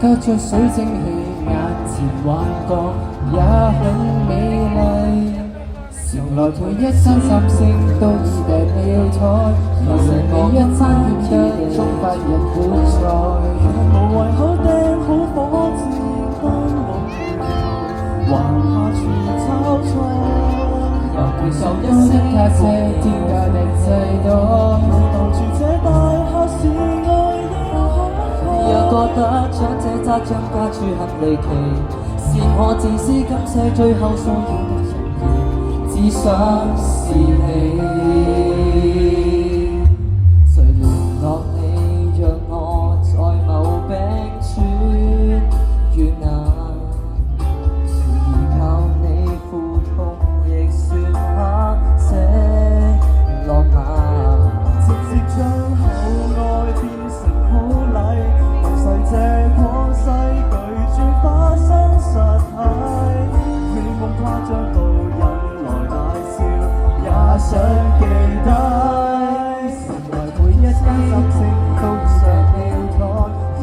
隔着水蒸氣，眼前幻覺也很美麗。常來陪一餐三星都已訂了台，留成你一餐欠得充發日本菜。無謂口釘好火箭登陸月球，還下廚炒菜。尤其受一息卡車，天價定制度。留住這大廈是愛應可靠。若覺得長者揸張家書很離奇，是我自私感謝最後所要的人兒，只想是你。誰聯絡你，讓我在某冰川遇難？依靠你苦痛亦算黑色浪漫。直接將厚愛變成好禮，流逝這廣西巨著發生實體，美夢誇張到引來大笑，也想記低。常來陪一間三星都已訂了台，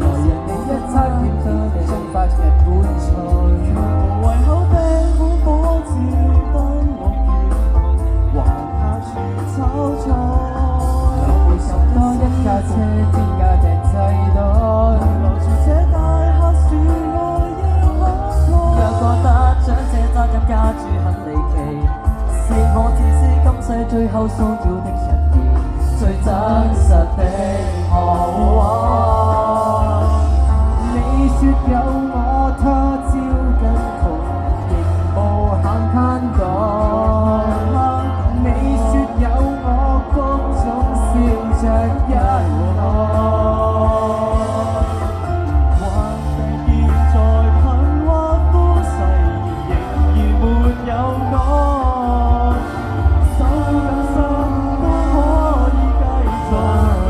來人哋一餐欠得充發日本菜。無謂口釘好火箭登陸月球，還下廚炒菜。會送多一架車，天價訂製袋。留住這大廈是愛應可靠。若覺得長者責任家住很離奇，是我自私今世最後騷擾的人兒，最真實的我。你說有我，他朝更窮，仍無限攀談。你說有我，谷總笑着一看。還病現在貧或富世，仍然沒有愛，手緊心都可以繼續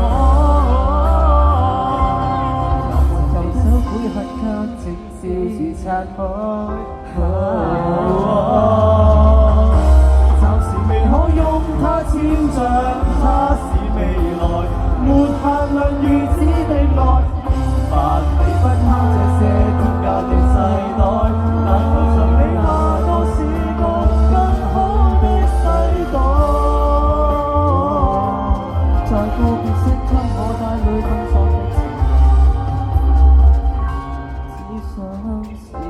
愛。舊手會刻刻靜笑住拆開。暫時未可擁他簽上，他是未來，沒限量如此的愛，萬里不貪這些天價的世代，但求上你下個是個更好的世代。在告別式給我帶淚奔放的情，只想是你。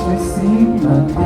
最閃亮的